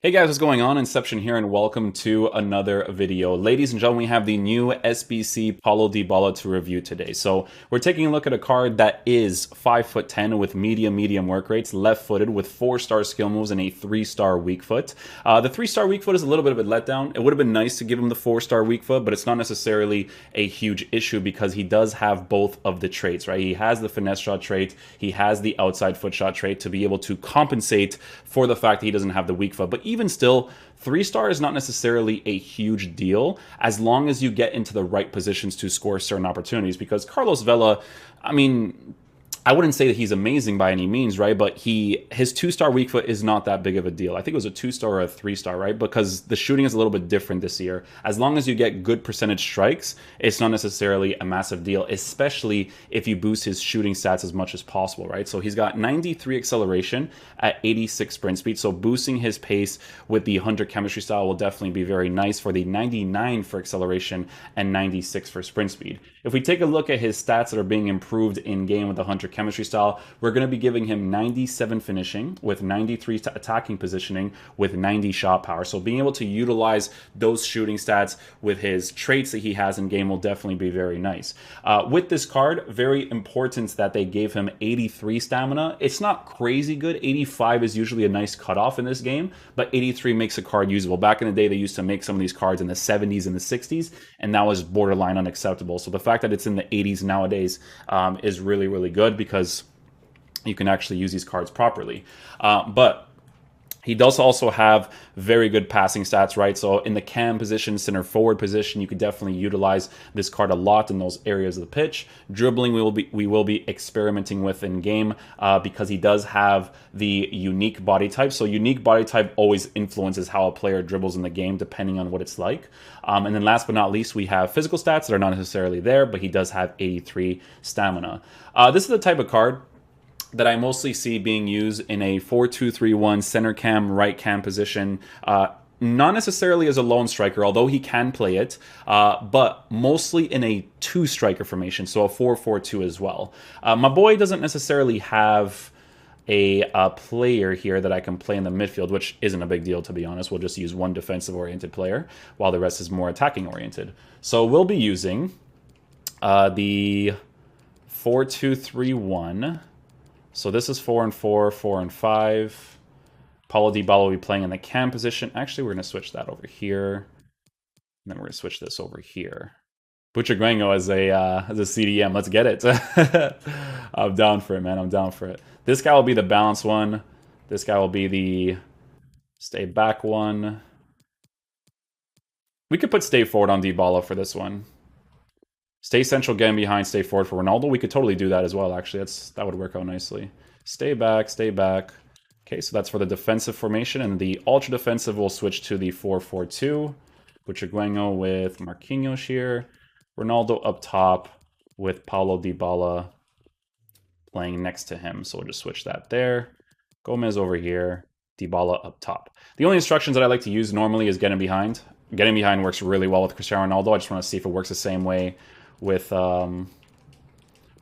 Hey guys, what's going on? Inception here, and welcome to another video. Ladies and gentlemen, we have the new SBC Paulo Dybala to review today. So we're taking a look at a card that is 5'10" with medium work rates, left-footed with 4-star skill moves and a 3-star weak foot. The 3-star weak foot is a little bit of a letdown. It would have been nice to give him the 4-star weak foot, but it's not necessarily a huge issue because he does have both of the traits, right? He has the finesse shot trait, he has the outside foot shot trait to be able to compensate for the fact that he doesn't have the weak foot. But even still, 3-star is not necessarily a huge deal as long as you get into the right positions to score certain opportunities. Because Carlos Vela, I mean, I wouldn't say that he's amazing by any means, right? But his 2-star weak foot is not that big of a deal. I think it was a 2-star or a 3-star, right? Because the shooting is a little bit different this year. As long as you get good percentage strikes, it's not necessarily a massive deal, especially if you boost his shooting stats as much as possible, right? So he's got 93 acceleration at 86 sprint speed. So boosting his pace with the Hunter chemistry style will definitely be very nice for the 99 for acceleration and 96 for sprint speed. If we take a look at his stats that are being improved in game with the Hunter chemistry style, we're going to be giving him 97 finishing with 93 attacking positioning with 90 shot power. So being able to utilize those shooting stats with his traits that he has in game will definitely be very nice. With this card, very important that they gave him 83 stamina. It's not crazy good. 85 is usually a nice cutoff in this game, but 83 makes a card usable. Back in the day, they used to make some of these cards in the 70s and the 60s, and that was borderline unacceptable. So the fact that it's in the 80s nowadays is really good because you can actually use these cards properly. But he does also have very good passing stats, right? So in the cam position, center forward position, you could definitely utilize this card a lot in those areas of the pitch. Dribbling, we will be experimenting with in game because he does have the unique body type. So unique body type always influences how a player dribbles in the game, depending on what it's like. And then last but not least, we have physical stats that are not necessarily there, but he does have 83 stamina. This is the type of card that I mostly see being used in a 4-2-3-1 center cam, right cam position. Not necessarily as a lone striker, although he can play it, but mostly in a 2-striker formation, so a 4-4-2 as well. My boy doesn't necessarily have a player here that I can play in the midfield, which isn't a big deal, to be honest. We'll just use one defensive-oriented player, while the rest is more attacking-oriented. So we'll be using the 4-2-3-1. So this is 4 and 4, 4 and 5. Paulo Dybala will be playing in the cam position. Actually, we're going to switch that over here. And then we're going to switch this over here. Buchaguengo as a CDM. Let's get it. I'm down for it, man. I'm down for it. This guy will be the balance one. This guy will be the stay back one. We could put stay forward on Dybala for this one. Stay central, getting behind, stay forward for Ronaldo. We could totally do that as well, actually. That would work out nicely. Stay back, stay back. Okay, so that's for the defensive formation. And the ultra-defensive will switch to the 4-4-2. Buchaguengo with Marquinhos here. Ronaldo up top with Paulo Dybala playing next to him. So we'll just switch that there. Gomez over here. Dybala up top. The only instructions that I like to use normally is getting behind. Getting behind works really well with Cristiano Ronaldo. I just want to see if it works the same way with Paulo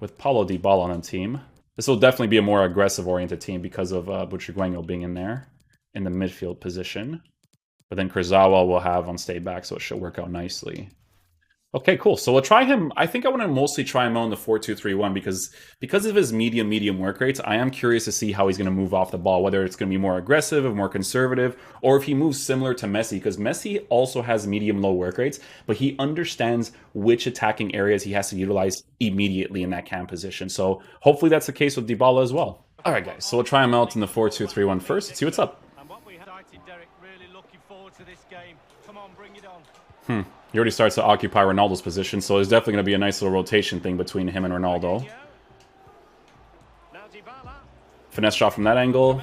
Dybala on the team. This will definitely be a more aggressive-oriented team because of Buchaguengo being in there in the midfield position. But then Kurzawa will have on stay back, so it should work out nicely. Okay, cool. So we'll try him. I think I want to mostly try him on the 4-2-3-1 because of his medium work rates. I am curious to see how he's going to move off the ball, whether it's going to be more aggressive or more conservative, or if he moves similar to Messi, because Messi also has medium-low work rates, but he understands which attacking areas he has to utilize immediately in that cam position. So hopefully that's the case with Dybala as well. All right, guys. So we'll try him out in the 4-2-3-1 first. Let's see what's up. He already starts to occupy Ronaldo's position, so there's definitely going to be a nice little rotation thing between him and Ronaldo. Finesse shot from that angle.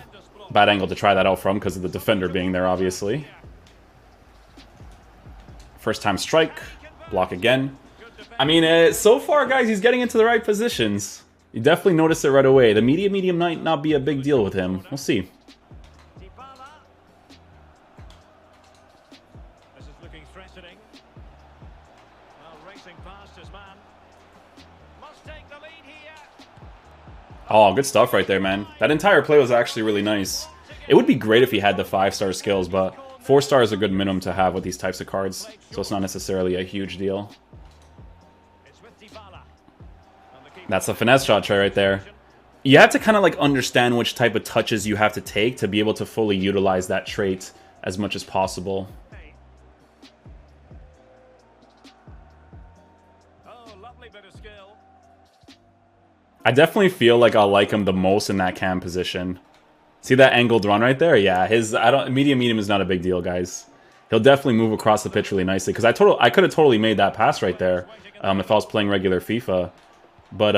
Bad angle to try that out from because of the defender being there, obviously. First time strike. Block again. I mean, so far, guys, he's getting into the right positions. You definitely notice it right away. The medium might not be a big deal with him. We'll see. Oh, good stuff right there, man. That entire play was actually really nice. It would be great if he had the 5-star skills, but 4-star is a good minimum to have with these types of cards, so it's not necessarily a huge deal. That's a finesse shot tray right there. You have to kind of like understand which type of touches you have to take to be able to fully utilize that trait as much as possible. I definitely feel like I'll like him the most in that cam position. See that angled run right there? Yeah, his medium is not a big deal, guys. He'll definitely move across the pitch really nicely because I could have totally made that pass right there if I was playing regular FIFA. But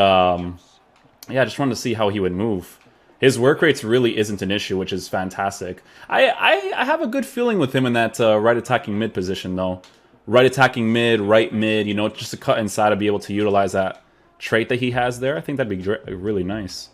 yeah, I just wanted to see how he would move. His work rates really isn't an issue, which is fantastic. I have a good feeling with him in that right attacking mid position, though. Right attacking mid, right mid, you know, just to cut inside and be able to utilize that trait that he has there. I think that'd be really nice.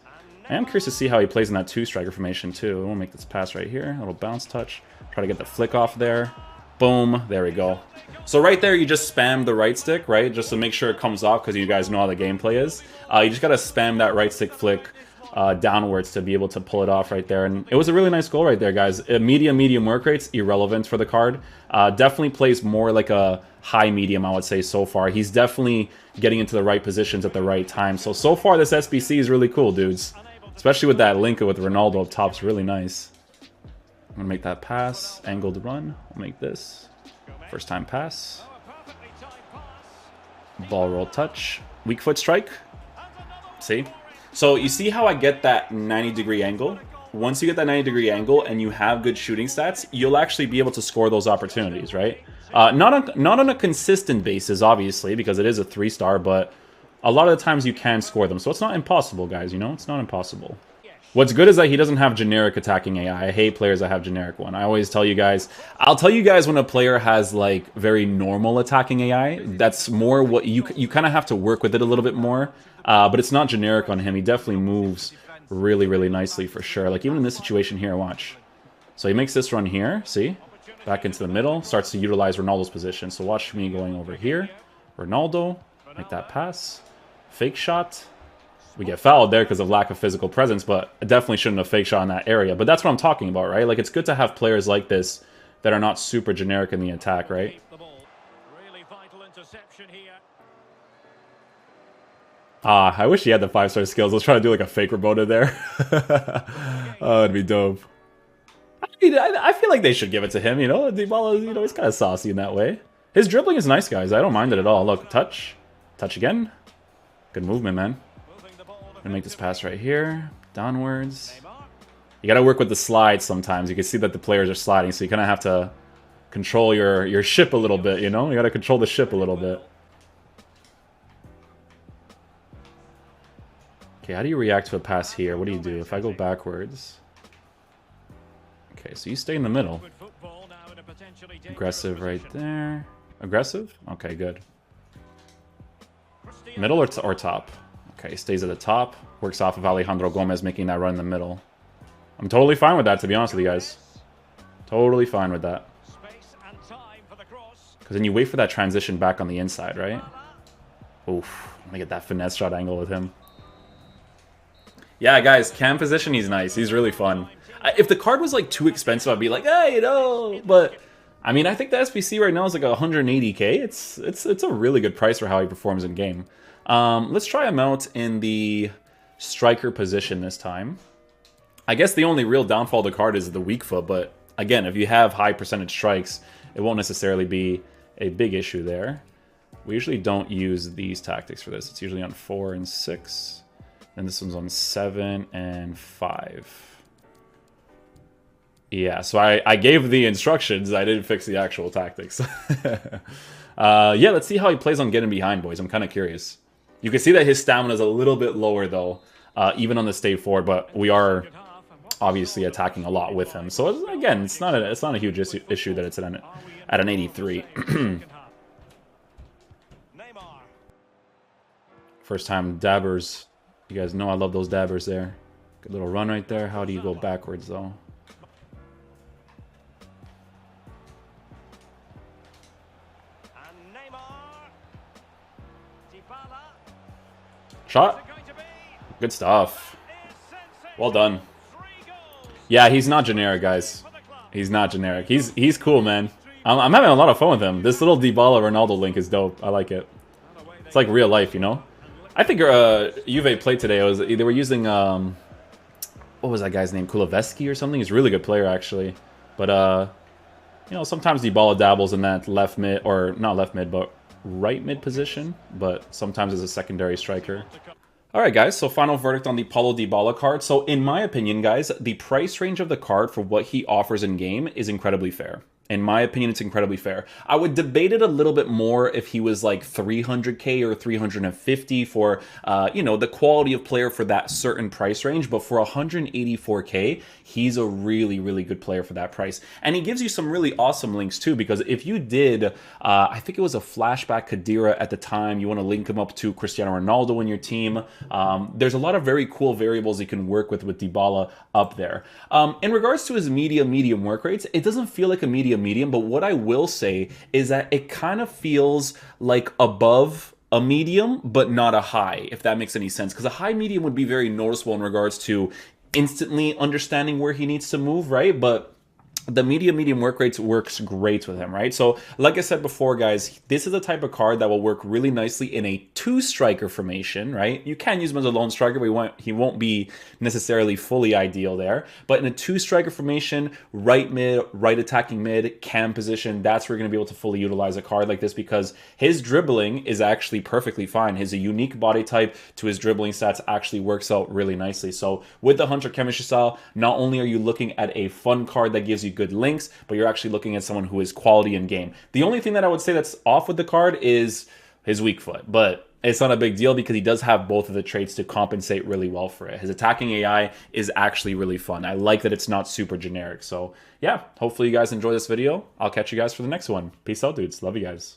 I am curious to see how he plays in that 2-striker formation, too. We'll make this pass right here. A little bounce touch. Try to get the flick off there. Boom. There we go. So right there, you just spam the right stick, right? Just to make sure it comes off, because you guys know how the gameplay is. You just got to spam that right stick flick downwards to be able to pull it off right there. And it was a really nice goal right there, guys. Medium work rates, irrelevant for the card. Definitely plays more like a high medium, I would say, so far. He's definitely getting into the right positions at the right time. So far, this SBC is really cool, dudes. Especially with that link with Ronaldo up top, it's really nice. I'm going to make that pass. Angled run. I'll make this. First time pass. Ball roll touch. Weak foot strike. See? So you see how I get that 90-degree angle? Once you get that 90-degree angle and you have good shooting stats, you'll actually be able to score those opportunities, right? Not on a consistent basis, obviously, because it is a 3-star, but a lot of the times you can score them. So it's not impossible, guys, you know? It's not impossible. What's good is that he doesn't have generic attacking AI. I hate players that have generic one. I always tell you guys, I'll tell you guys when a player has like very normal attacking AI. That's more what you kind of have to work with it a little bit more. But it's not generic on him. He definitely moves really nicely for sure. Like even in this situation here, watch. So he makes this run here, see? Back into the middle, starts to utilize Ronaldo's position. So watch me going over here. Ronaldo, make that pass. Fake shot. We get fouled there because of lack of physical presence, but I definitely shouldn't have fake shot in that area. But that's what I'm talking about, right? Like, it's good to have players like this that are not super generic in the attack, right? I wish he had the 5-star skills. Let's try to do like a fake Rabona there. Oh, it'd be dope. I feel like they should give it to him, you know? Dybala, you know, he's kind of saucy in that way. His dribbling is nice, guys. I don't mind it at all. Look, touch. Touch again. Good movement, man. Gonna make this pass right here, downwards. You gotta work with the slide sometimes. You can see that the players are sliding, so you kind of have to control your ship a little bit, you know? You gotta control the ship a little bit. Okay, how do you react to a pass here? What do you do? If I go backwards... Okay, so you stay in the middle. Aggressive right there. Aggressive? Okay, good. Middle or top? Okay, stays at the top. Works off of Alejandro Gomez making that run in the middle. I'm totally fine with that, to be honest with you guys. Totally fine with that. Because then you wait for that transition back on the inside, right? Oof. Let me get that finesse shot angle with him. Yeah, guys, cam position, he's nice. He's really fun. If the card was, like, too expensive, I'd be like, hey, you know, but... I mean, I think the SBC right now is like 180k. It's a really good price for how he performs in game. Let's try him out in the striker position this time. I guess the only real downfall of the card is the weak foot, but again, if you have high percentage strikes, it won't necessarily be a big issue there. We usually don't use these tactics for this. It's usually on 4 and 6, and this one's on 7 and 5. Yeah, so I gave the instructions. I didn't fix the actual tactics. Yeah, let's see how he plays on getting behind, boys. I'm kind of curious. You can see that his stamina is a little bit lower, though, even on the stay forward. But we are obviously attacking a lot with him. So again, it's not a huge issue that it's at an 83. First time dabbers. You guys know I love those dabbers there. Good little run right there. How do you go backwards, though? Shot. Good stuff. Well done. Yeah, he's not generic, guys. He's not generic. He's cool, man. I'm having a lot of fun with him. This little Dybala Ronaldo link is dope. I like it. It's like real life, you know? I think Juve played today. They were using what was that guy's name? Kuleveski or something? He's a really good player actually. But you know, sometimes Dybala dabbles in that left mid, or not left mid, but right mid position, but sometimes as a secondary striker. Alright guys, so final verdict on the Paulo Dybala card. So in my opinion, guys, the price range of the card for what he offers in game is incredibly fair. In my opinion, it's incredibly fair. I would debate it a little bit more if he was like 300k or 350 for, you know, the quality of player for that certain price range. But for 184k, he's a really, really good player for that price. And he gives you some really awesome links too, because if you did, I think it was a flashback Khedira at the time, you want to link him up to Cristiano Ronaldo in your team. There's a lot of very cool variables you can work with Dybala up there. In regards to his medium work rates, it doesn't feel like a medium, but what I will say is that it kind of feels like above a medium, but not a high, if that makes any sense. Because a high medium would be very noticeable in regards to instantly understanding where he needs to move, right? But the medium work rates works great with him, right? So like I said before, guys, this is the type of card that will work really nicely in a two-striker formation, right? You can use him as a lone striker, but he won't be necessarily fully ideal there. But in a two-striker formation, right mid, right attacking mid, cam position, that's where you're going to be able to fully utilize a card like this, because his dribbling is actually perfectly fine. His unique body type to his dribbling stats actually works out really nicely. So with the Hunter chemistry style, not only are you looking at a fun card that gives you good links, but you're actually looking at someone who is quality in game. The only thing that I would say that's off with the card is his weak foot, but it's not a big deal because he does have both of the traits to compensate really well for it. His attacking AI is actually really fun. I like that it's not super generic. So yeah, hopefully you guys enjoy this video. I'll catch you guys for the next one. Peace out, dudes. Love you guys.